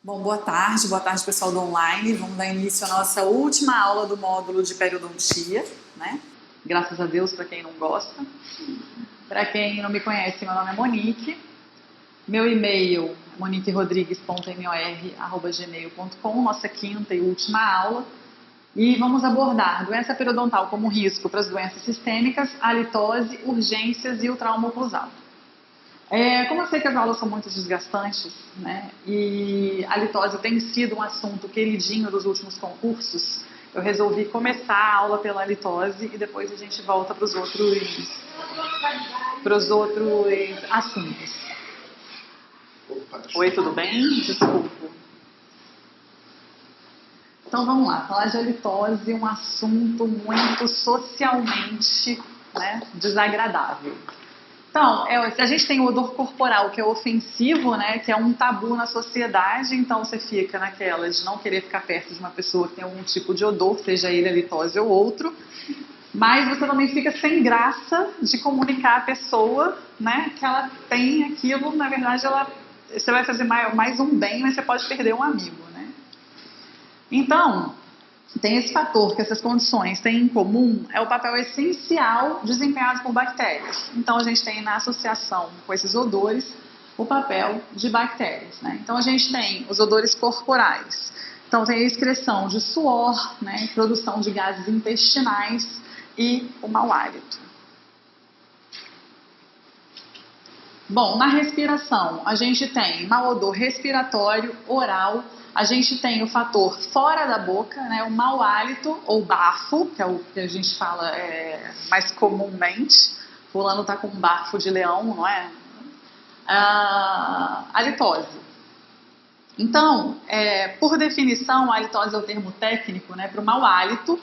Bom, boa tarde pessoal do online. Vamos dar início à nossa última aula do módulo de periodontia, né? Graças a Deus para quem não gosta. Para quem não me conhece, meu nome é Monique. Meu e-mail é moniquerodrigues.mor@gmail.com, nossa quinta e última aula. E vamos abordar doença periodontal como risco para as doenças sistêmicas, a litose, urgências e o trauma oclusal. Como eu sei que as aulas são muito desgastantes, né, e a litose tem sido um assunto queridinho dos últimos concursos, eu resolvi começar a aula pela litose e depois a gente volta para os outros assuntos. Oi, tudo bem? Desculpa. Então vamos lá, falar de halitose, um assunto muito socialmente, né, desagradável. Então, a gente tem o odor corporal, que é ofensivo, né, que é um tabu na sociedade, então você fica naquela de não querer ficar perto de uma pessoa que tem algum tipo de odor, seja ele a litose ou outro, mas você também fica sem graça de comunicar à pessoa, né, que ela tem aquilo, na verdade, você vai fazer mais um bem, mas você pode perder um amigo, né. Então, tem esse fator que essas condições têm em comum, é o papel essencial desempenhado por bactérias. Então a gente tem na associação com esses odores o papel de bactérias, né? Então a gente tem os odores corporais. Então tem a excreção de suor, né, produção de gases intestinais e o mau hálito. Bom, na respiração, a gente tem mau odor respiratório, oral, a gente tem o fator fora da boca, né, o mau hálito ou bafo, que é o que a gente fala mais comumente. Fulano tá com um bafo de leão, não é? A litose. Então, por definição, a litose é o termo técnico, né, para o mau hálito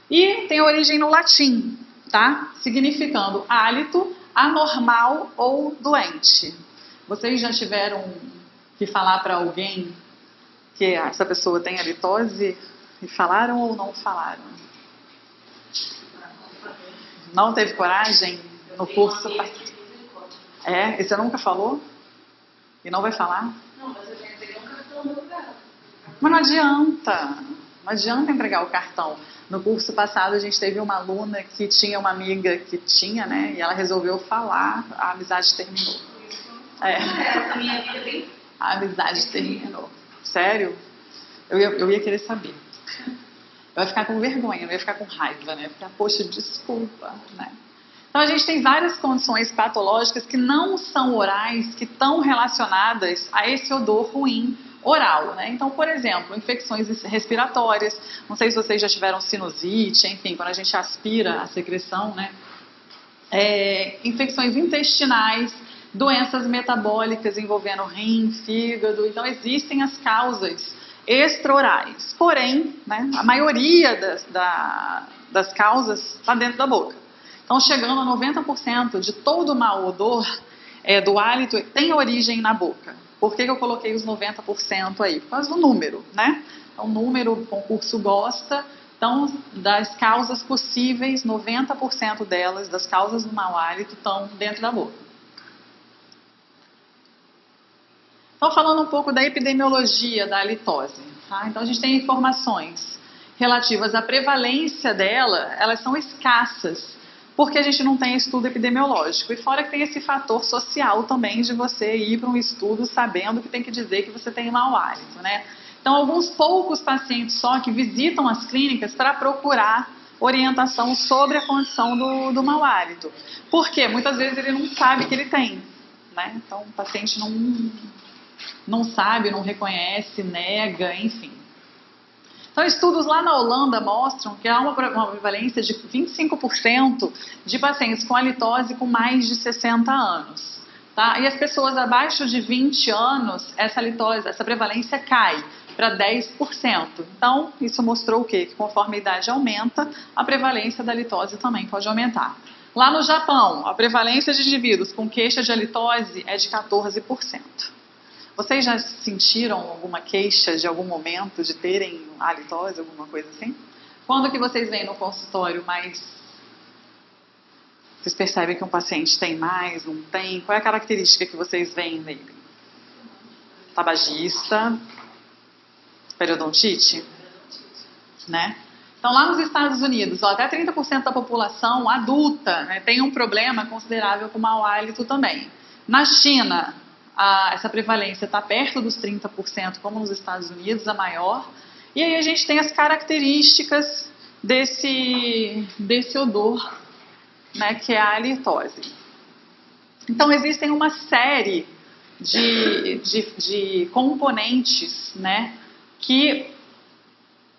e tem origem no latim, tá? Significando hálito anormal ou doente. Vocês já tiveram que falar para alguém que essa pessoa tem halitose e falaram ou não falaram? Não teve coragem no curso? E você nunca falou? E não vai falar? Não, mas eu já entreguei um cartão no lugar. Mas não adianta. Não adianta entregar o cartão. No curso passado a gente teve uma aluna que tinha uma amiga que tinha, né? E ela resolveu falar, a amizade terminou. A amizade terminou. Sério? Eu ia querer saber. Eu ia ficar com vergonha, eu ia ficar com raiva, né? Ficar, poxa, desculpa, né? Então a gente tem várias condições patológicas que não são orais, que estão relacionadas a esse odor ruim oral, né? Então, por exemplo, infecções respiratórias, não sei se vocês já tiveram sinusite, enfim, quando a gente aspira a secreção, né? Infecções intestinais, doenças metabólicas envolvendo rim, fígado, então existem as causas extraorais, porém, né, a maioria das causas está dentro da boca. Então, chegando a 90% de todo o mau odor do hálito tem origem na boca. Por que eu coloquei os 90% aí? Por causa do número, né? Então, o número o concurso gosta. Então, das causas possíveis, 90% delas, das causas do mau hálito, estão dentro da boca. Então, falando um pouco da epidemiologia da halitose. Tá? Então, a gente tem informações relativas à prevalência dela, elas são escassas, porque a gente não tem estudo epidemiológico. E fora que tem esse fator social também de você ir para um estudo sabendo que tem que dizer que você tem mau hálito, né? Então, alguns poucos pacientes só que visitam as clínicas para procurar orientação sobre a condição do mau hálito. Por quê? Muitas vezes ele não sabe que ele tem, né? Então, o paciente não sabe, não reconhece, nega, enfim. Então, estudos lá na Holanda mostram que há uma prevalência de 25% de pacientes com halitose com mais de 60 anos. Tá? E as pessoas abaixo de 20 anos, essa halitose, essa prevalência cai para 10%. Então, isso mostrou o quê? Que conforme a idade aumenta, a prevalência da halitose também pode aumentar. Lá no Japão, a prevalência de indivíduos com queixa de halitose é de 14%. Vocês já sentiram alguma queixa de algum momento de terem halitose, alguma coisa assim? Quando que vocês vêm no consultório mais... Vocês percebem que um paciente tem mais, não tem? Qual é a característica que vocês veem nele? Tabagista, Periodontite, né? Então, lá nos Estados Unidos, até 30% da população adulta, né, tem um problema considerável com mau hálito também. Na China, essa prevalência está perto dos 30%, como nos Estados Unidos, a maior. E aí a gente tem as características desse odor, né, que é a halitose. Então, existem uma série de componentes, né, que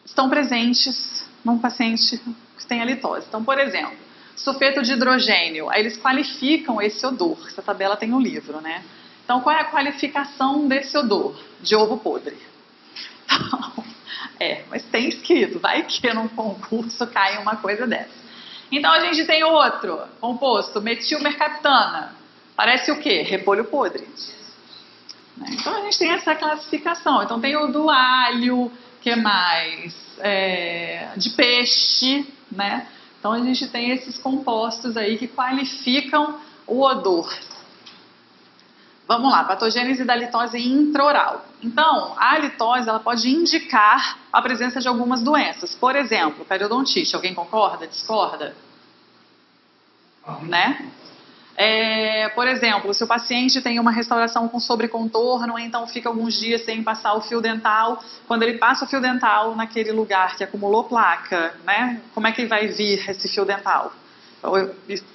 estão presentes num paciente que tem halitose. Então, por exemplo, sulfeto de hidrogênio, aí eles qualificam esse odor. Essa tabela tem no livro, né? Então, qual é a qualificação desse odor? De ovo podre. Então, mas tem escrito, vai que num concurso cai uma coisa dessa. Então, a gente tem outro composto, metilmercaptana. Parece o quê? Repolho podre. Então, a gente tem essa classificação. Então, tem o do alho, que mais? De peixe, né? Então, a gente tem esses compostos aí que qualificam o odor. Vamos lá, patogênese da halitose intraoral. Então, a halitose ela pode indicar a presença de algumas doenças. Por exemplo, periodontite. Alguém concorda? Discorda? Né? Por exemplo, se o paciente tem uma restauração com sobrecontorno, então fica alguns dias sem passar o fio dental, quando ele passa o fio dental naquele lugar que acumulou placa, né? Como é que vai vir esse fio dental?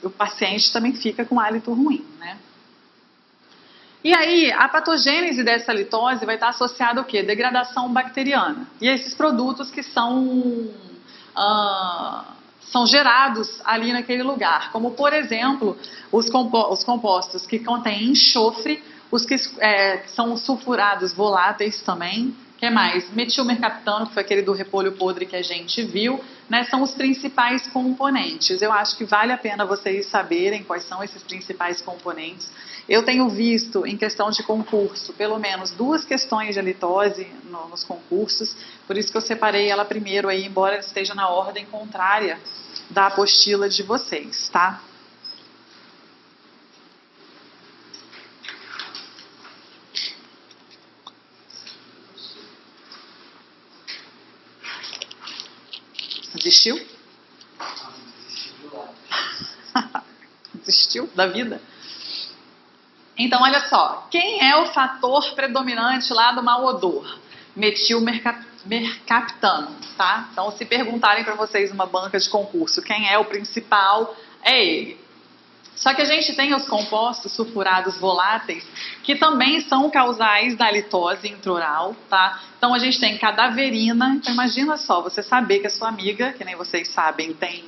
O paciente também fica com hálito ruim, né? E aí, a patogênese dessa halitose vai estar associada ao quê? Degradação bacteriana. E esses produtos que são gerados ali naquele lugar, como, por exemplo, os compostos que contêm enxofre, os que são sulfurados voláteis também, que é mais? Metilmercaptano, que foi aquele do repolho podre que a gente viu, né, são os principais componentes. Eu acho que vale a pena vocês saberem quais são esses principais componentes. Eu tenho visto, em questão de concurso, pelo menos 2 questões de halitose nos concursos, por isso que eu separei ela primeiro aí, embora esteja na ordem contrária da apostila de vocês, tá? Desistiu? Desistiu da vida? Então, olha só, quem é o fator predominante lá do mau odor? Metilmercaptano, tá? Então, se perguntarem para vocês numa banca de concurso quem é o principal, é ele. Só que a gente tem os compostos sulfurados voláteis, que também são causais da halitose intraoral, tá? Então, a gente tem cadaverina. Então, imagina só, você saber que a sua amiga, que nem vocês sabem, tem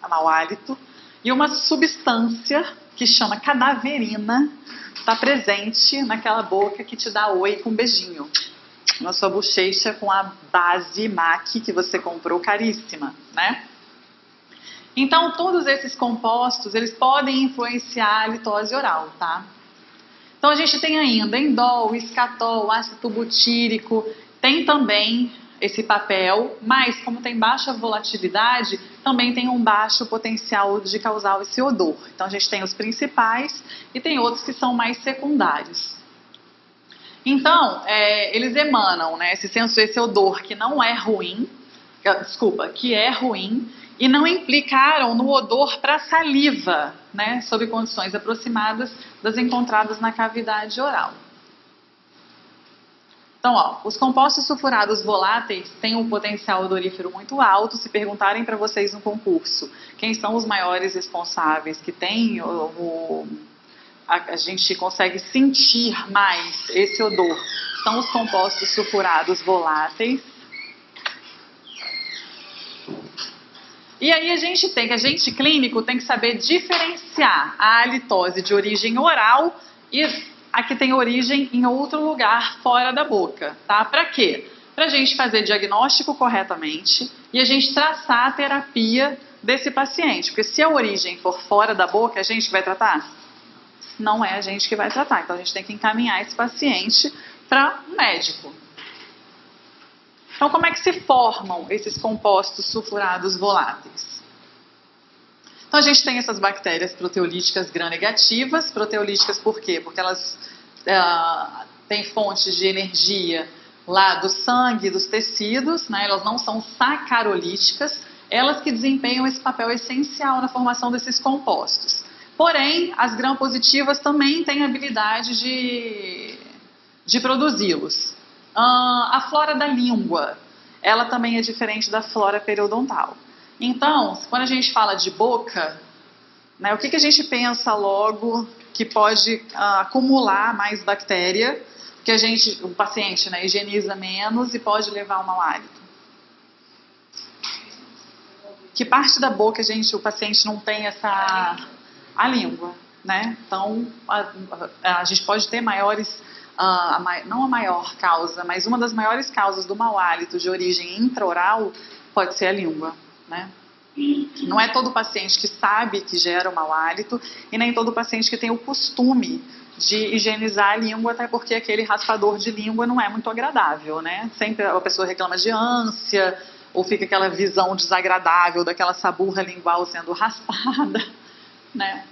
mau hálito, e uma substância que chama cadaverina está presente naquela boca que te dá oi com um beijinho. Na sua bochecha com a base MAC que você comprou caríssima, né? Então, todos esses compostos, eles podem influenciar a halitose oral, tá? Então, a gente tem ainda endol, escatol, ácido butírico, tem também esse papel, mas como tem baixa volatilidade, também tem um baixo potencial de causar esse odor. Então, a gente tem os principais e tem outros que são mais secundários. Então, eles emanam, né, esse odor que não é ruim, que é ruim, e não implicaram no odor para saliva, né, sob condições aproximadas das encontradas na cavidade oral. Então, ó, os compostos sulfurados voláteis têm um potencial odorífero muito alto. Se perguntarem para vocês no concurso quem são os maiores responsáveis que têm, a gente consegue sentir mais esse odor. São os compostos sulfurados voláteis. E aí agente clínico tem que saber diferenciar a halitose de origem oral e a que tem origem em outro lugar fora da boca, tá? Para quê? Para a gente fazer diagnóstico corretamente e a gente traçar a terapia desse paciente. Porque se a origem for fora da boca, a gente vai tratar? Não é a gente que vai tratar. Então, a gente tem que encaminhar esse paciente para um médico. Então, como é que se formam esses compostos sulfurados voláteis? Então, a gente tem essas bactérias proteolíticas gram-negativas. Proteolíticas por quê? Porque elas têm fontes de energia lá do sangue, dos tecidos, né? Elas não são sacarolíticas, elas que desempenham esse papel essencial na formação desses compostos. Porém, as gram-positivas também têm habilidade de produzi-los. A flora da língua, ela também é diferente da flora periodontal. Então, quando a gente fala de boca, né, o que a gente pensa logo que pode acumular mais bactéria, que o paciente, né, higieniza menos e pode levar ao mau hálito? Que parte da boca o paciente não tem a língua, né? Então, a gente pode ter maiores, não a maior causa, mas uma das maiores causas do mau hálito de origem intraoral pode ser a língua, né? Não é todo paciente que sabe que gera o mau hálito e nem todo paciente que tem o costume de higienizar a língua, até porque aquele raspador de língua não é muito agradável, né? Sempre a pessoa reclama de ânsia, ou fica aquela visão desagradável daquela saburra lingual sendo raspada, né?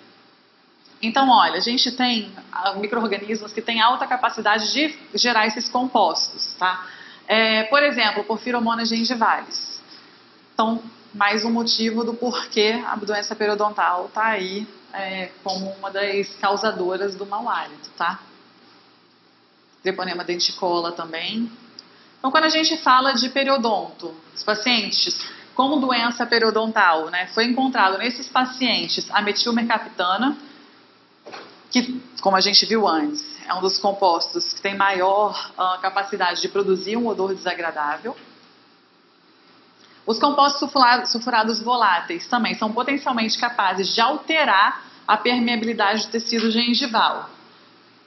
Então, olha, a gente tem micro-organismos que têm alta capacidade de gerar esses compostos, tá? Por exemplo, porfiromonas gengivalis. Então, mais um motivo do porquê a doença periodontal está aí como uma das causadoras do mau hálito, tá? Treponema denticola também. Então, quando a gente fala de periodonto, os pacientes com doença periodontal, né, foi encontrado nesses pacientes a metilmercaptana, que, como a gente viu antes, é um dos compostos que tem maior capacidade de produzir um odor desagradável. Os compostos sulfurados voláteis também são potencialmente capazes de alterar a permeabilidade do tecido gengival,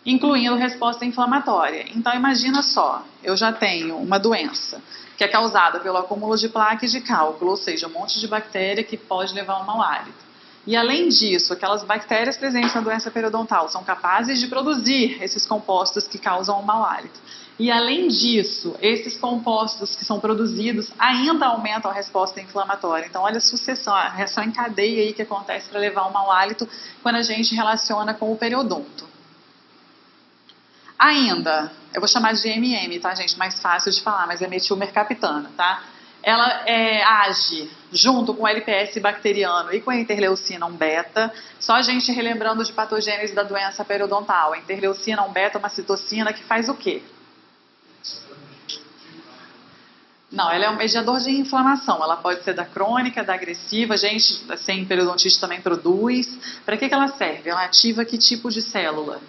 incluindo resposta inflamatória. Então, imagina só, eu já tenho uma doença que é causada pelo acúmulo de placa e de cálculo, ou seja, um monte de bactéria que pode levar ao mau hálito. E, além disso, aquelas bactérias presentes na doença periodontal são capazes de produzir esses compostos que causam o mau hálito. E, além disso, esses compostos que são produzidos ainda aumentam a resposta inflamatória. Então, olha a sucessão, a reação em cadeia aí que acontece para levar ao mau hálito quando a gente relaciona com o periodonto. Ainda, eu vou chamar de MM, tá, gente? Mais fácil de falar, mas é metilmercaptana, tá? Ela age junto com o LPS bacteriano e com a interleucina 1-beta. Só a gente relembrando de patogênese da doença periodontal. A interleucina 1-beta é uma citocina que faz o quê? Não, ela é um mediador de inflamação. Ela pode ser da crônica, da agressiva. Gente sem periodontite também produz. Para que ela serve? Ela ativa que tipo de célula?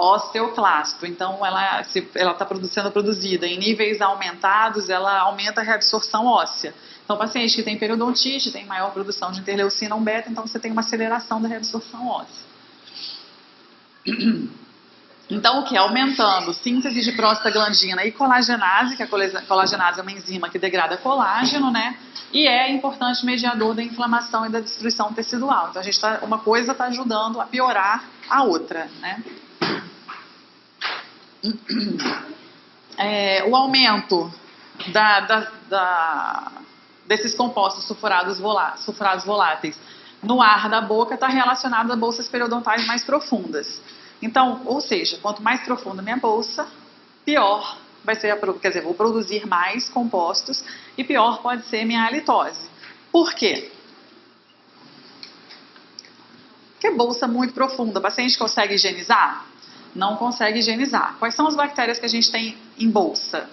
Osteoclasto. Então, ela está sendo produzida em níveis aumentados, ela aumenta a reabsorção óssea. Então, paciente que tem periodontite tem maior produção de interleucina 1-beta, então você tem uma aceleração da reabsorção óssea. Então, o que? Aumentando síntese de prostaglandina e colagenase, que a colagenase é uma enzima que degrada colágeno, né? E é importante mediador da inflamação e da destruição tecidual. Então, uma coisa está ajudando a piorar a outra, né? O aumento desses compostos sulfurados voláteis no ar da boca está relacionado a bolsas periodontais mais profundas. Então, ou seja, quanto mais profunda minha bolsa, pior vai ser vou produzir mais compostos e pior pode ser minha halitose. Por quê? Porque bolsa muito profunda, o paciente consegue higienizar? Não consegue higienizar. Quais são as bactérias que a gente tem em bolsa?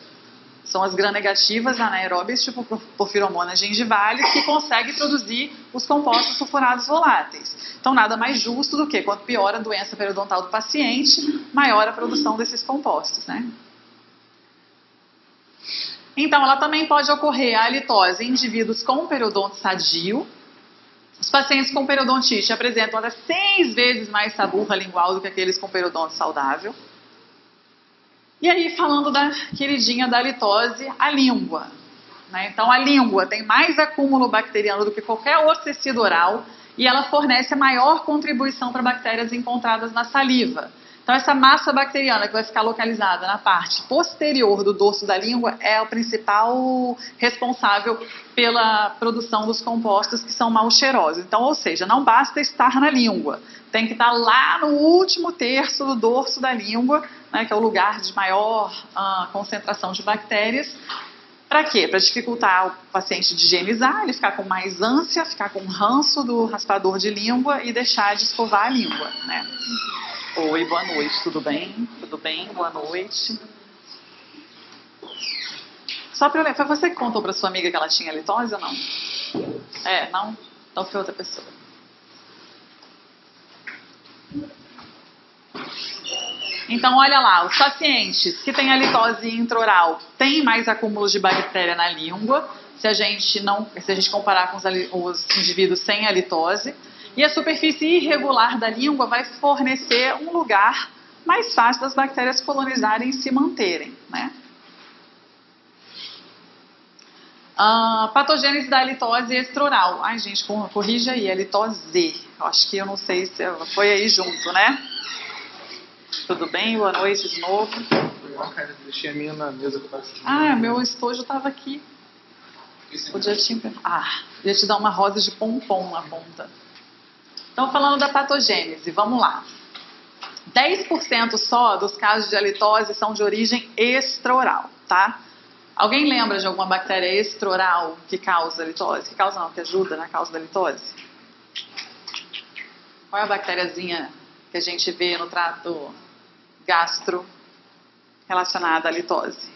São as gram-negativas anaeróbias, tipo porfiromonas gengivalis, que conseguem produzir os compostos sulfurados voláteis. Então, nada mais justo do que, quanto pior a doença periodontal do paciente, maior a produção desses compostos, né? Então, ela também pode ocorrer a halitose em indivíduos com periodonto sadio. Os pacientes com periodontite apresentam até 6 vezes mais saburra lingual do que aqueles com periodonto saudável. E aí, falando da queridinha da halitose, a língua, né? Então, a língua tem mais acúmulo bacteriano do que qualquer outro tecido oral e ela fornece a maior contribuição para bactérias encontradas na saliva. Então, essa massa bacteriana que vai ficar localizada na parte posterior do dorso da língua é o principal responsável pela produção dos compostos que são mal cheirosos. Então, ou seja, não basta estar na língua, tem que estar lá no último terço do dorso da língua, né, que é o lugar de maior concentração de bactérias. Para quê? Para dificultar o paciente de higienizar, ele ficar com mais ânsia, ficar com ranço do raspador de língua e deixar de escovar a língua, né? Oi, boa noite, tudo bem? Tudo bem, boa noite. Só para eu ler, foi você que contou para sua amiga que ela tinha litose ou não? É, não? Então foi outra pessoa. Então, olha lá, os pacientes que têm a litose intraoral têm mais acúmulos de bactéria na língua, se a gente comparar com os indivíduos sem a litose. E a superfície irregular da língua vai fornecer um lugar mais fácil das bactérias colonizarem e se manterem, né? Patogênese da litose extraoral. Ai, gente, corrija aí, é litose. Eu acho que eu não sei se foi aí junto, né? Tudo bem? Boa noite de novo. Deixei a minha na mesa. Meu estojo estava aqui. Podia te dar uma rosa de pompom na ponta. Então, falando da patogênese, vamos lá. 10% só dos casos de halitose são de origem extraoral, tá? Alguém lembra de alguma bactéria extraoral que causa litose? Que causa não, que ajuda na causa da litose? Qual é a bactériazinha que a gente vê no trato gastro relacionada à litose?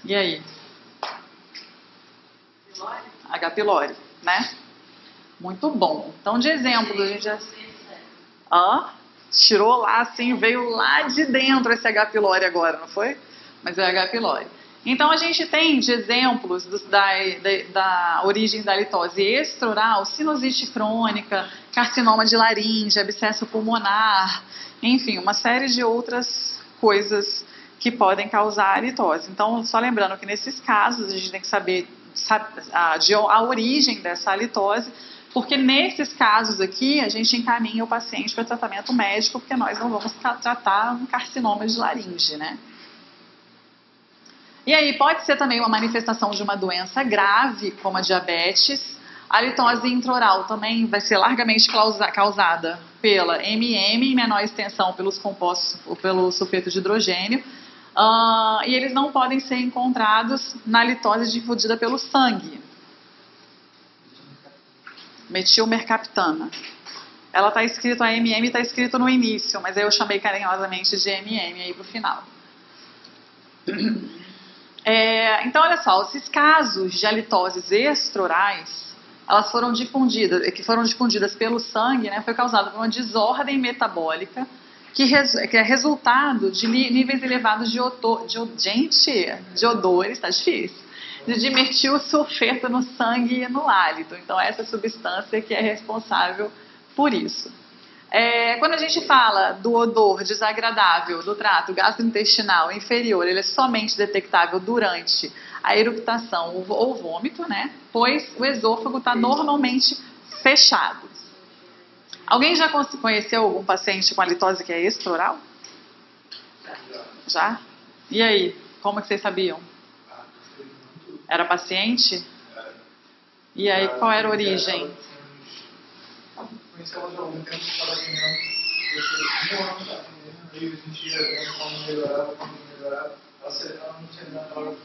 E aí? H. pylori, né? Muito bom. Então, de exemplo, a gente já... tirou lá, assim, veio lá de dentro esse H. pylori agora, não foi? Mas é H. pylori. Então, a gente tem de exemplos da origem da litose extraoral, sinusite crônica, carcinoma de laringe, abscesso pulmonar, enfim, uma série de outras coisas que podem causar a litose. Então, só lembrando que nesses casos, a gente tem que saber a origem dessa litose, porque nesses casos aqui, a gente encaminha o paciente para tratamento médico, porque nós não vamos tratar um carcinoma de laringe, né? E aí, pode ser também uma manifestação de uma doença grave, como a diabetes. A litose intraoral também vai ser largamente causada pela MM, em menor extensão pelos compostos ou pelo sulfeto de hidrogênio. E eles não podem ser encontrados na litose difundida pelo sangue. Metilmercaptana. Ela está escrito, a MM está escrito no início, mas aí eu chamei carinhosamente de MM aí para o final. Então, olha só, esses casos de halitoses extraorais, elas foram difundidas pelo sangue, né, foi causado por uma desordem metabólica que é resultado de níveis elevados de odores, tá difícil, de dimetilsulfeto no sangue e no hálito. Então, essa substância que é responsável por isso. Quando a gente fala do odor desagradável do trato gastrointestinal inferior, ele é somente detectável durante a eructação ou vômito, né? Pois o esôfago está normalmente fechado. Alguém já conheceu algum paciente com halitose que é extraoral? Já? E aí, como que vocês sabiam? Era paciente? E aí, qual era a origem? Conheci ela já há algum tempo, estava atendendo, um ano já atendendo, aí a gente ia vendo como melhorava, ela não tinha nada,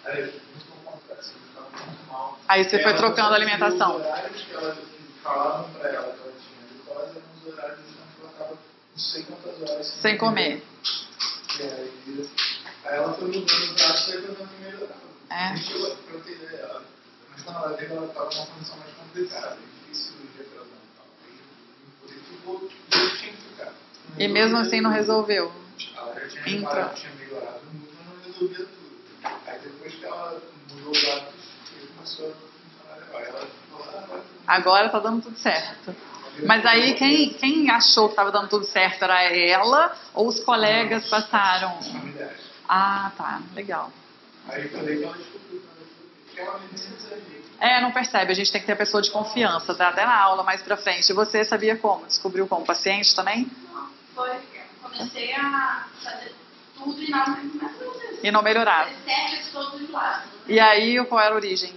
aí muito pelo contrário, ela estava muito mal. Aí você foi trocando a alimentação. Os horários que falavam para ela que ela tinha glicose eram os horários que ela estava não sei quantas horas sem comer. Aí ela foi mudando o braço e aí foi dando melhorava. A gente chegou para ter ideia, mas na hora dele ela estava numa condição mais complicada. E mesmo assim não resolveu? Ela já tinha melhorado muito, mas não resolvia tudo. Aí depois que ela mudou os hábitos, começou a funcionar melhor. Agora tá dando tudo certo. Mas aí quem achou que estava dando tudo certo era ela ou os colegas passaram? Os familiares. Ah, tá. Legal. Aí eu falei que ela descobriu que é uma medicina Não percebe, a gente tem que ter a pessoa de confiança, tá? Até na aula mais pra frente. Você sabia como? Descobriu como? Paciente também? Não, comecei a fazer tudo e não E não melhorava. Estéticos todos os lados. E aí, qual era a origem?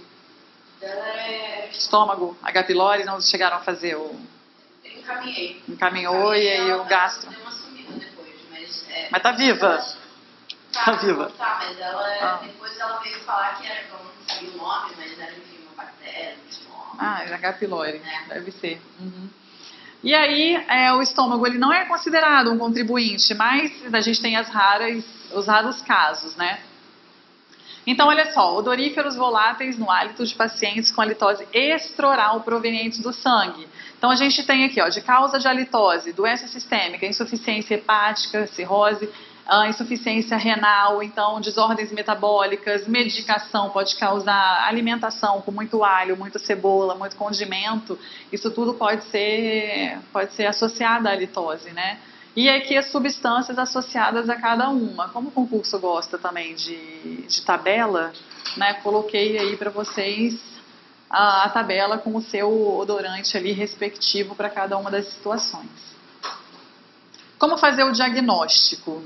Ela Estômago, H. pylori, não chegaram a fazer o... encaminhei. Encaminhou e aí o gastro. Deu uma sumida depois, Mas tá viva? Tá viva. Tá, mas ela, depois ela veio falar que era, eu não sabia o nome, mas era, enfim, uma bactéria, um estômago. H. pylori, deve ser. Uhum. E aí, o estômago, ele não é considerado um contribuinte, mas a gente tem os raros casos, né? Então, olha só, odoríferos voláteis no hálito de pacientes com halitose extraoral provenientes do sangue. Então, a gente tem aqui, de causa de halitose, doença sistêmica, insuficiência hepática, cirrose, insuficiência renal, então desordens metabólicas, medicação pode causar alimentação com muito alho, muita cebola, muito condimento, isso tudo pode ser associado à halitose, né? E aqui as substâncias associadas a cada uma. Como o concurso gosta também de tabela, né, coloquei aí para vocês a tabela com o seu odorante ali respectivo para cada uma das situações. Como fazer o diagnóstico?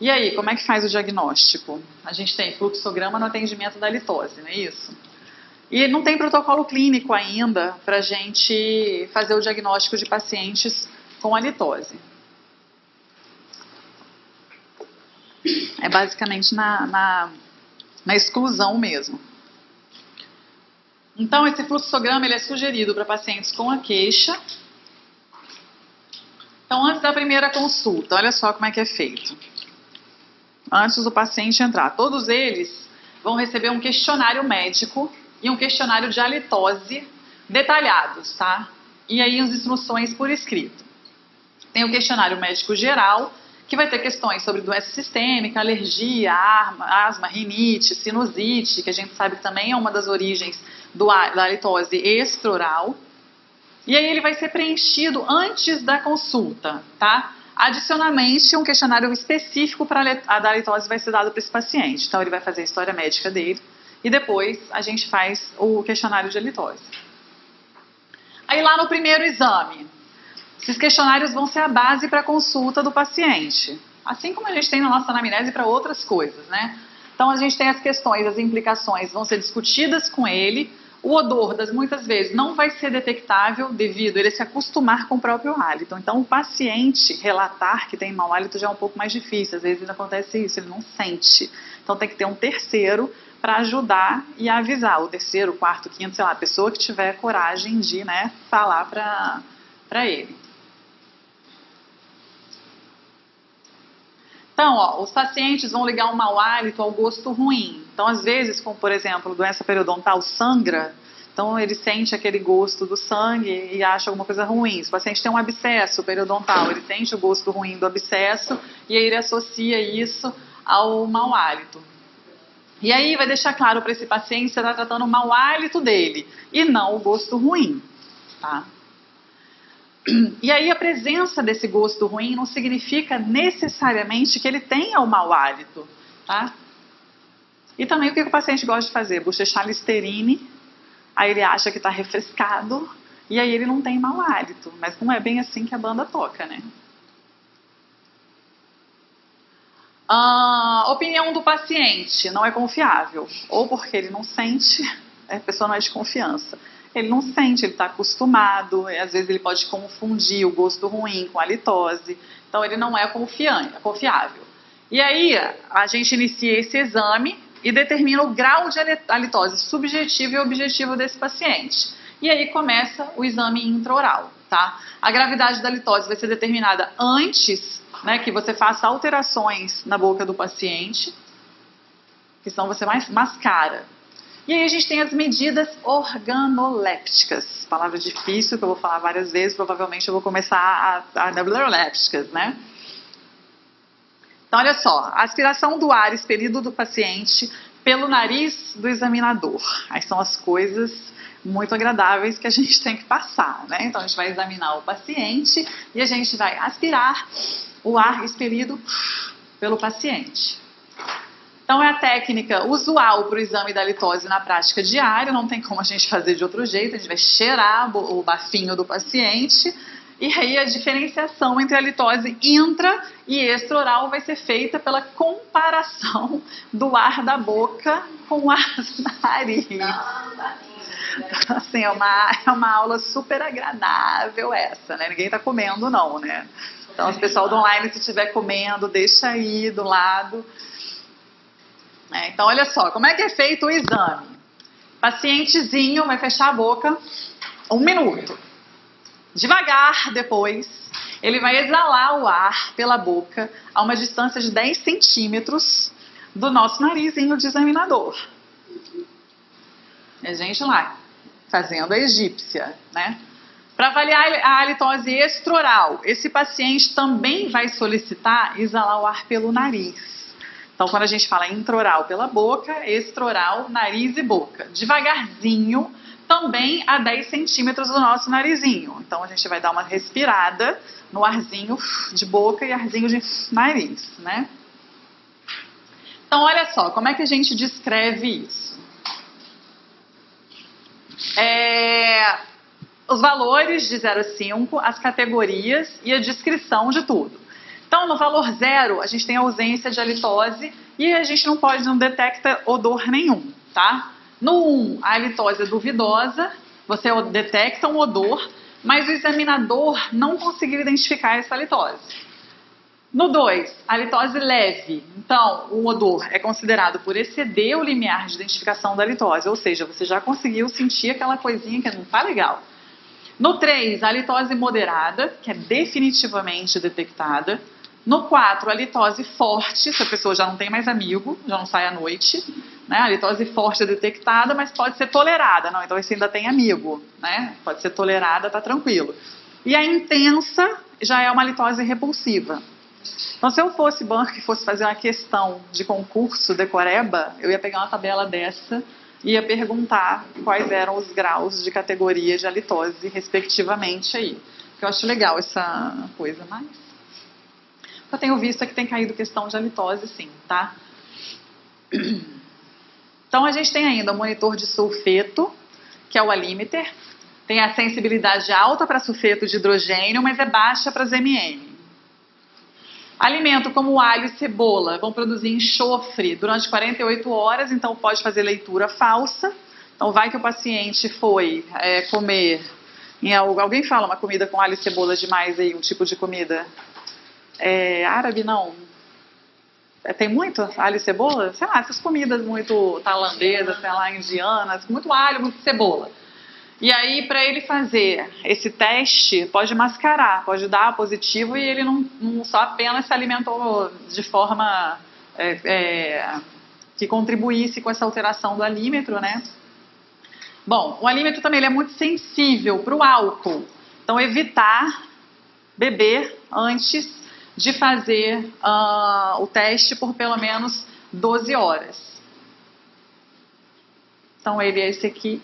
E aí, como é que faz o diagnóstico? A gente tem fluxograma no atendimento da halitose, não é isso? E não tem protocolo clínico ainda para a gente fazer o diagnóstico de pacientes com halitose. É basicamente na exclusão mesmo. Então, esse fluxograma ele é sugerido para pacientes com a queixa. Então, antes da primeira consulta, olha só como é que é feito. Antes do paciente entrar, todos eles vão receber um questionário médico e um questionário de halitose detalhados, tá? E aí as instruções por escrito. Tem o questionário médico geral, que vai ter questões sobre doença sistêmica, alergia, asma, rinite, sinusite, que a gente sabe que também é uma das origens da halitose extraoral. E aí ele vai ser preenchido antes da consulta, tá? Adicionalmente, um questionário específico para a halitose vai ser dado para esse paciente. Então ele vai fazer a história médica dele e depois a gente faz o questionário de halitose. Aí lá no primeiro exame, esses questionários vão ser a base para a consulta do paciente, assim como a gente tem na nossa anamnese para outras coisas, né? Então a gente tem as questões, as implicações vão ser discutidas com ele, o odor muitas vezes não vai ser detectável devido a ele se acostumar com o próprio hálito. Então o paciente relatar que tem mau hálito já é um pouco mais difícil, às vezes acontece isso, ele não sente. Então tem que ter um terceiro para ajudar e avisar, o terceiro, quarto, quinto, sei lá, a pessoa que tiver coragem de, né, falar para ele. Então, os pacientes vão ligar o mau hálito ao gosto ruim. Então, às vezes, como por exemplo, doença periodontal sangra, então ele sente aquele gosto do sangue e acha alguma coisa ruim. Se o paciente tem um abscesso periodontal, ele sente o gosto ruim do abscesso e aí ele associa isso ao mau hálito. E aí vai deixar claro para esse paciente que você está tratando o mau hálito dele e não o gosto ruim, tá? E aí a presença desse gosto ruim não significa necessariamente que ele tenha o mau hálito, tá? E também o que o paciente gosta de fazer? Bochechar Listerine, aí ele acha que está refrescado e aí ele não tem mau hálito, mas não é bem assim que a banda toca, né? Opinião do paciente não é confiável, ou porque ele não sente, a pessoa não é de confiança. Ele não sente, ele está acostumado, às vezes ele pode confundir o gosto ruim com a halitose, então ele não é confiável. E aí a gente inicia esse exame e determina o grau de halitose subjetivo e objetivo desse paciente. E aí começa o exame intraoral, tá? A gravidade da halitose vai ser determinada antes, né, que você faça alterações na boca do paciente, que senão você mascara. E aí a gente tem as medidas organolépticas, palavra difícil que eu vou falar várias vezes, provavelmente eu vou começar a neurolépticas, né? Então olha só, a aspiração do ar expelido do paciente pelo nariz do examinador. Aí são as coisas muito agradáveis que a gente tem que passar, né? Então a gente vai examinar o paciente e a gente vai aspirar o ar expelido pelo paciente. Então, é a técnica usual para o exame da litose na prática diária, não tem como a gente fazer de outro jeito, a gente vai cheirar o bafinho do paciente, e aí a diferenciação entre a litose intra e extraoral vai ser feita pela comparação do ar da boca com o ar do nariz. Assim, é uma aula super agradável essa, né? Ninguém está comendo não, né? Então, se o pessoal do online, se estiver comendo, deixa aí do lado. Então, olha só, como é que é feito o exame? Pacientezinho vai fechar a boca 1 minuto. Devagar, depois, ele vai exalar o ar pela boca a uma distância de 10 centímetros do nosso narizinho de examinador. E a gente lá, fazendo a egípcia, né? Para avaliar a halitose extraoral, esse paciente também vai solicitar exalar o ar pelo nariz. Então, quando a gente fala intraoral pela boca, extraoral, nariz e boca. Devagarzinho, também a 10 centímetros do nosso narizinho. Então, a gente vai dar uma respirada no arzinho de boca e arzinho de nariz, né? Então, olha só, como é que a gente descreve isso? Os valores de 0 a 5, as categorias e a descrição de tudo. Então, no valor 0, a gente tem a ausência de halitose e a gente não detecta odor nenhum, tá? No 1, a halitose é duvidosa, você detecta um odor, mas o examinador não conseguiu identificar essa halitose. No 2, a halitose leve, então o odor é considerado por exceder o limiar de identificação da halitose, ou seja, você já conseguiu sentir aquela coisinha que não está legal. No 3, a halitose moderada, que é definitivamente detectada. No 4, a halitose forte, se a pessoa já não tem mais amigo, já não sai à noite, né? A halitose forte é detectada, mas pode ser tolerada, não, então esse ainda tem amigo, né? Pode ser tolerada, tá tranquilo. E a intensa já é uma halitose repulsiva. Então, se eu fosse banco e fosse fazer uma questão de concurso decoreba, eu ia pegar uma tabela dessa e ia perguntar quais eram os graus de categoria de halitose, respectivamente, aí. Eu acho legal essa coisa, mas eu tenho visto que tem caído questão de halitose, sim, tá? Então, a gente tem ainda o monitor de sulfeto, que é o alímeter. Tem a sensibilidade alta para sulfeto de hidrogênio, mas é baixa para as MN. Alimento como alho e cebola vão produzir enxofre durante 48 horas, então pode fazer leitura falsa. Então, vai que o paciente foi comer... Alguém fala uma comida com alho e cebola demais aí, um tipo de comida... árabe, não. Tem muito alho e cebola? Sei lá, essas comidas muito tailandesas, sei lá, indianas, muito alho, muito cebola. E aí, para ele fazer esse teste, pode mascarar, pode dar positivo e ele não só apenas se alimentou de forma que contribuísse com essa alteração do alímetro, né? Bom, o alímetro também ele é muito sensível para o álcool. Então, evitar beber antes de fazer o teste por pelo menos 12 horas. Então, ele é esse aqui.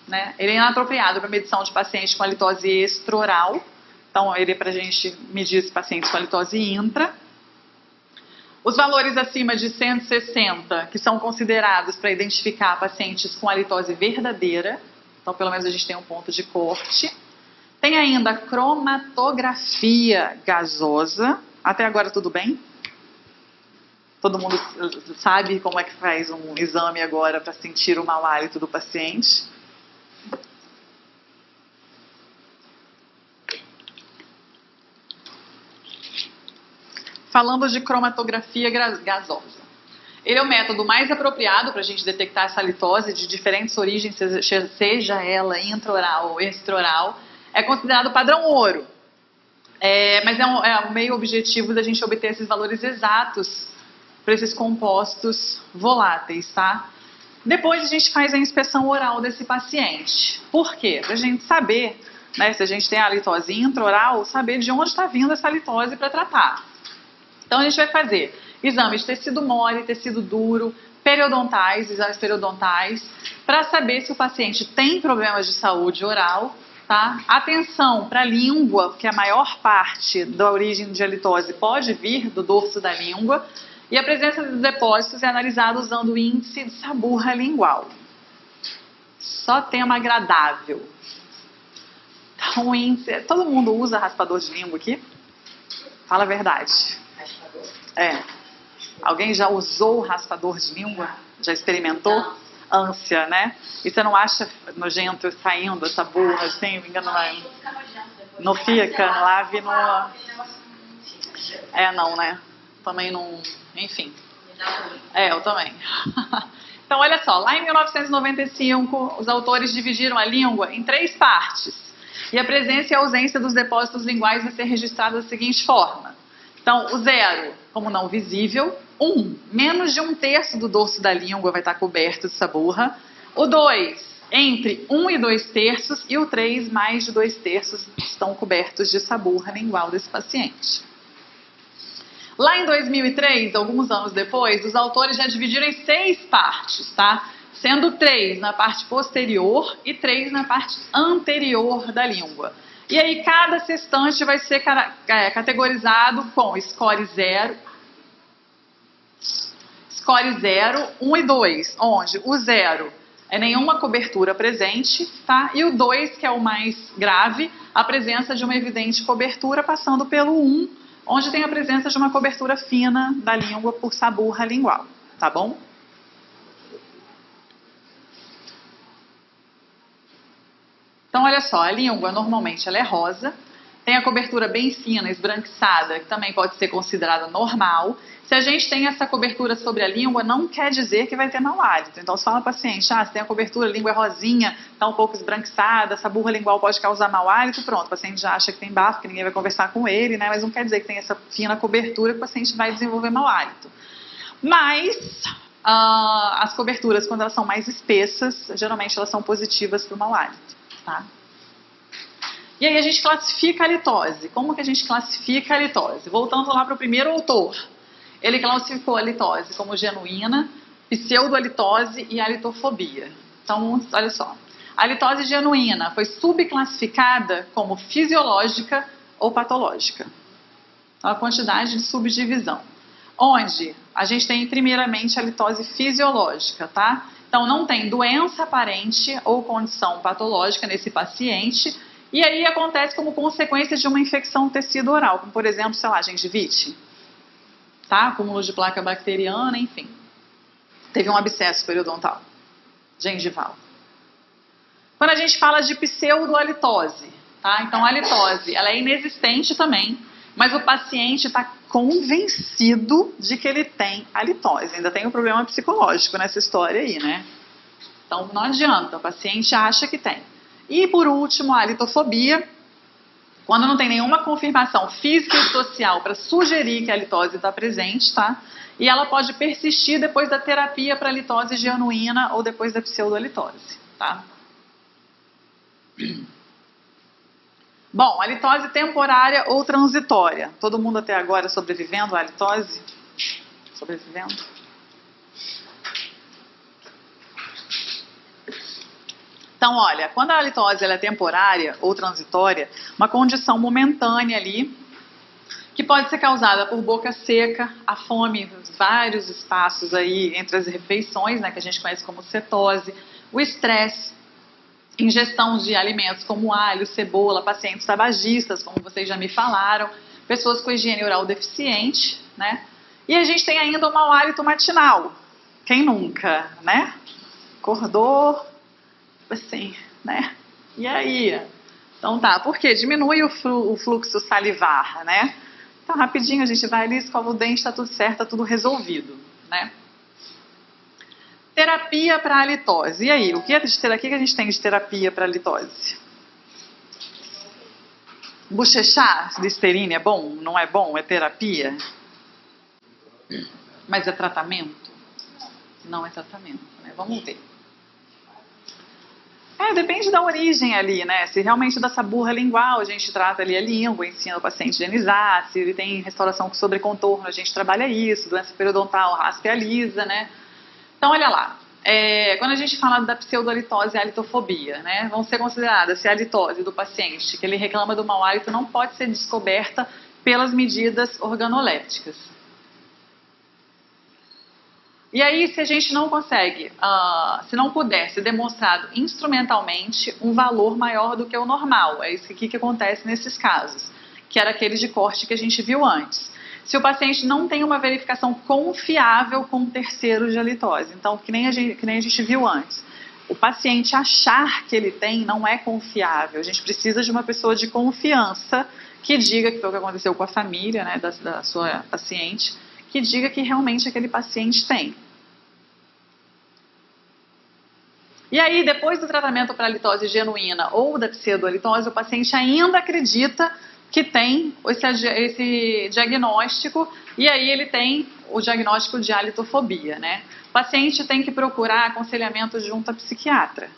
Né? Ele é inapropriado para medição de pacientes com halitose extraoral. Então, ele é para a gente medir esse paciente com halitose intra. Os valores acima de 160, que são considerados para identificar pacientes com halitose verdadeira. Então, pelo menos a gente tem um ponto de corte. Tem ainda a cromatografia gasosa. Até agora tudo bem? Todo mundo sabe como é que faz um exame agora para sentir o mau hálito do paciente? Falando de cromatografia gasosa. Ele é o método mais apropriado para a gente detectar essa halitose de diferentes origens, seja ela intraoral ou extraoral. É considerado padrão ouro. Mas é um meio objetivo da gente obter esses valores exatos para esses compostos voláteis, tá? Depois a gente faz a inspeção oral desse paciente. Por quê? Para a gente saber, né, se a gente tem a halitose intraoral, saber de onde está vindo essa halitose para tratar. Então, a gente vai fazer exames de tecido mole, tecido duro, periodontais, exames periodontais, para saber se o paciente tem problemas de saúde oral, tá? Atenção para a língua, porque a maior parte da origem de halitose pode vir do dorso da língua. E a presença dos depósitos é analisada usando o índice de saburra lingual. Só tema agradável. Então, o índice... Todo mundo usa raspador de língua aqui? Fala a verdade. Raspador? É. Alguém já usou o raspador de língua? Já experimentou? Não. Ânsia, né? E você não acha nojento saindo essa burra assim? Me engano, Não, fica nojento depois. não fica? Lave no... Aquele negócio não fica. É, não, né? Também não... Enfim. Me dá ruim. É, eu também. Então, olha só. Lá em 1995, os autores dividiram a língua em 3 partes. E a presença e a ausência dos depósitos linguais vai ser registrada da seguinte forma. Então, o 0, como não visível. 1, menos de 1/3 do dorso da língua vai estar coberto de saburra. O 2, entre 1 e 2/3. E o 3, mais de 2/3 estão cobertos de saburra lingual desse paciente. Lá em 2003, alguns anos depois, os autores já dividiram em 6 partes, tá? Sendo 3 na parte posterior e 3 na parte anterior da língua. E aí cada sextante vai ser categorizado com score 0, 1 e 2, onde o 0 é nenhuma cobertura presente, tá? E o 2, que é o mais grave, a presença de uma evidente cobertura, passando pelo 1, onde tem a presença de uma cobertura fina da língua por saburra lingual, tá bom? Então, olha só, a língua normalmente ela é rosa, tem a cobertura bem fina, esbranquiçada, que também pode ser considerada normal. Se a gente tem essa cobertura sobre a língua, não quer dizer que vai ter mau hálito. Então, se fala ao paciente, se tem a cobertura, a língua é rosinha, está um pouco esbranquiçada, essa burra lingual pode causar mau hálito, pronto, o paciente já acha que tem bafo, que ninguém vai conversar com ele, né? Mas não quer dizer que tem essa fina cobertura que o paciente vai desenvolver mau hálito. Mas as coberturas, quando elas são mais espessas, geralmente elas são positivas para o mau hálito, tá? E aí a gente classifica a litose. Como que a gente classifica a litose? Voltando lá para o primeiro autor. Ele classificou a litose como genuína, pseudoalitose e alitofobia. Então, olha só. A litose genuína foi subclassificada como fisiológica ou patológica. Então, a quantidade de subdivisão. Onde a gente tem, primeiramente, a litose fisiológica, tá? Então, não tem doença aparente ou condição patológica nesse paciente. E aí acontece como consequência de uma infecção do tecido oral, como, por exemplo, sei lá, gengivite. Tá? Acúmulo de placa bacteriana, enfim. Teve um abscesso periodontal, gengival. Quando a gente fala de pseudoalitose, tá? Então a litose, ela é inexistente também, mas o paciente está convencido de que ele tem a litose. Ainda tem um problema psicológico nessa história aí, né? Então não adianta, o paciente acha que tem. E por último, a litofobia. Quando não tem nenhuma confirmação física e social para sugerir que a litose está presente, tá? E ela pode persistir depois da terapia para litose genuína ou depois da pseudolitose, tá? Bom, a litose temporária ou transitória. Todo mundo até agora sobrevivendo à litose? Sobrevivendo? Então, olha, quando a litose ela é temporária ou transitória, uma condição momentânea ali, que pode ser causada por boca seca, a fome, vários espaços aí entre as refeições, né, que a gente conhece como cetose, o estresse, ingestão de alimentos como alho, cebola, pacientes tabagistas, como vocês já me falaram, pessoas com higiene oral deficiente, né? E a gente tem ainda o mau hálito matinal. Quem nunca, né? Acordou, assim, né? E aí? Então tá, por quê? Diminui o fluxo salivar, né? Então rapidinho a gente vai ali, escova o dente, tá tudo certo, tá tudo resolvido, né? Terapia para a litose. E aí, o que a gente tem de terapia para a litose? Bochechar, Listerine é bom? Não é bom? É terapia? Mas é tratamento? Não é tratamento, né? Vamos ver. Depende da origem ali, né? Se realmente da saburra lingual, a gente trata ali a língua, ensina o paciente a higienizar. Se ele tem restauração com sobrecontorno, a gente trabalha isso. Doença periodontal, raspa e alisa, né? Então, olha lá. Quando a gente fala da pseudolitose e a litofobia, né? Vão ser consideradas se a litose do paciente, que ele reclama do mau hálito, não pode ser descoberta pelas medidas organolépticas. E aí, se a gente não consegue, se não puder ser demonstrado instrumentalmente um valor maior do que o normal, é isso aqui que acontece nesses casos, que era aquele de corte que a gente viu antes. Se o paciente não tem uma verificação confiável com terceiros de halitose, então, que nem a gente viu antes, o paciente achar que ele tem não é confiável, a gente precisa de uma pessoa de confiança que diga, que foi o que aconteceu com a família, né, da sua paciente, que diga que realmente aquele paciente tem. E aí, depois do tratamento para halitose genuína ou da pseudohalitose, o paciente ainda acredita que tem esse diagnóstico, e aí ele tem o diagnóstico de halitofobia, né? O paciente tem que procurar aconselhamento junto a psiquiatra.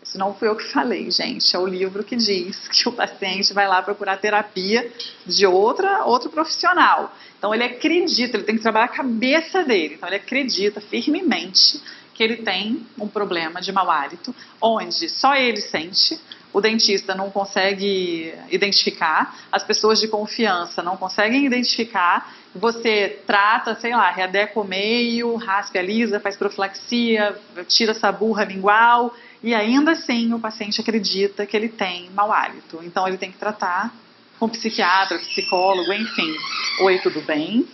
Isso não fui eu que falei, gente, é o livro que diz que o paciente vai lá procurar terapia de outro profissional. Então ele acredita, ele tem que trabalhar a cabeça dele, então ele acredita firmemente que ele tem um problema de mau hálito, onde só ele sente, o dentista não consegue identificar, as pessoas de confiança não conseguem identificar, você trata, sei lá, readeca o meio, raspa a lisa, faz profilaxia, tira essa burra lingual, e ainda assim o paciente acredita que ele tem mau hálito. Então ele tem que tratar com psiquiatra, psicólogo, enfim. Oi, tudo bem?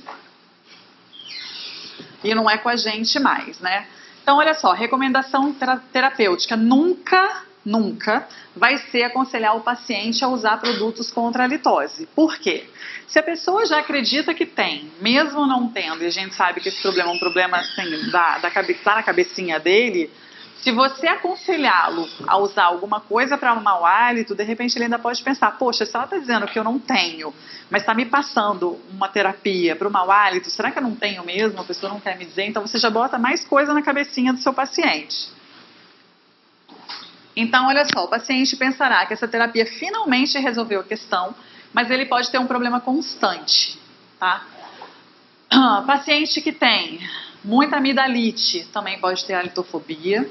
E não é com a gente mais, né? Então, olha só, recomendação terapêutica nunca vai ser aconselhar o paciente a usar produtos contra a halitose. Por quê? Se a pessoa já acredita que tem, mesmo não tendo, e a gente sabe que esse problema é um problema assim, tá na cabecinha dele, se você aconselhá-lo a usar alguma coisa para um mau hálito, de repente ele ainda pode pensar, poxa, se ela está dizendo que eu não tenho, mas está me passando uma terapia para o mau hálito, será que eu não tenho mesmo? A pessoa não quer me dizer, então você já bota mais coisa na cabecinha do seu paciente. Então, olha só, o paciente pensará que essa terapia finalmente resolveu a questão, mas ele pode ter um problema constante, tá? Paciente que tem muita amidalite também pode ter halitofobia.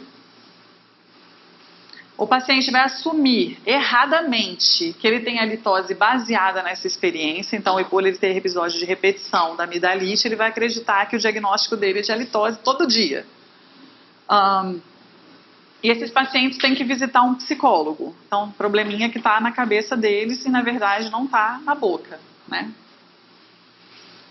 O paciente vai assumir erradamente que ele tem halitose baseada nessa experiência, então, por ele ter episódio de repetição da amidalite, ele vai acreditar que o diagnóstico dele é de halitose todo dia. E esses pacientes têm que visitar um psicólogo. Então, um probleminha que está na cabeça deles e, na verdade, não está na boca, né?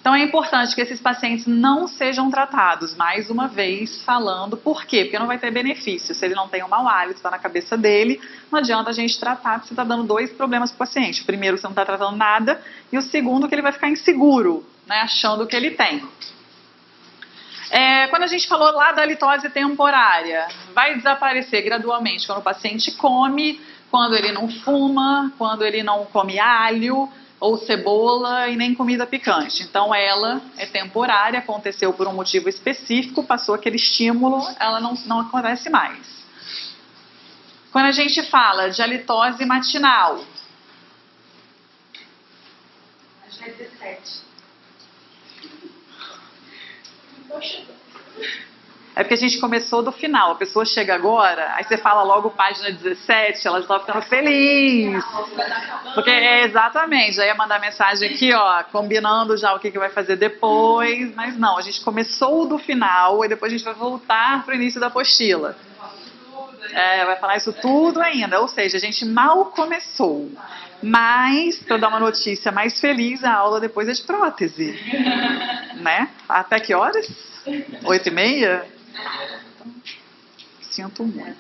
Então, é importante que esses pacientes não sejam tratados, mais uma vez falando, por quê? Porque não vai ter benefício. Se ele não tem um mau hálito, está na cabeça dele, não adianta a gente tratar, porque você está dando dois problemas para o paciente. O primeiro, você não está tratando nada, e o segundo, que ele vai ficar inseguro, né, achando que ele tem. Quando a gente falou lá da halitose temporária, vai desaparecer gradualmente quando o paciente come, quando ele não fuma, quando ele não come alho ou cebola e nem comida picante. Então ela é temporária, aconteceu por um motivo específico, passou aquele estímulo, ela não acontece mais. Quando a gente fala de halitose matinal, Acho que é 17. é porque a gente começou do final, a pessoa chega agora, aí você fala logo página 17, ela já está ficando feliz. Porque exatamente, já ia mandar mensagem aqui, ó, combinando já o que vai fazer depois, mas não, a gente começou do final e depois a gente vai voltar para o início da apostila. Vai falar isso tudo ainda, ou seja, a gente mal começou. Mas, para dar uma notícia mais feliz, a aula depois é de prótese. Né? Até que horas? 8h30? Sinto muito.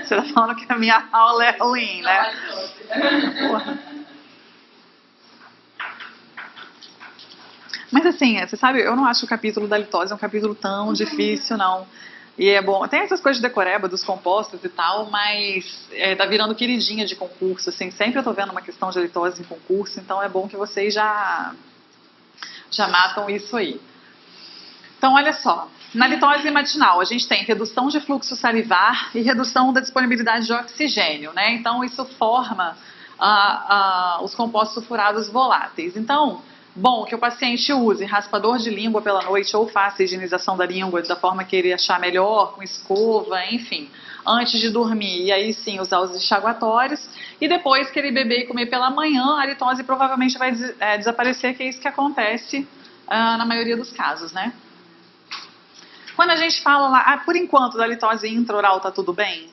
Você está falando que a minha aula é ruim, né? Porra. Mas assim, você sabe, eu não acho o capítulo da halitose um capítulo tão difícil, não. E é bom, tem essas coisas de decoreba, dos compostos e tal, mas tá virando queridinha de concurso, assim, sempre eu tô vendo uma questão de halitose em concurso, então é bom que vocês já matam isso aí. Então, olha só, na halitose matinal, a gente tem redução de fluxo salivar e redução da disponibilidade de oxigênio, né? Então, isso forma os compostos sulfurados voláteis. Então, bom que o paciente use raspador de língua pela noite ou faça a higienização da língua da forma que ele achar melhor, com escova, enfim, antes de dormir. E aí sim usar os enxaguatórios. E depois que ele beber e comer pela manhã, a halitose provavelmente vai desaparecer, que é isso que acontece na maioria dos casos, né? Quando a gente fala lá, por enquanto da litose intraoral tá tudo bem,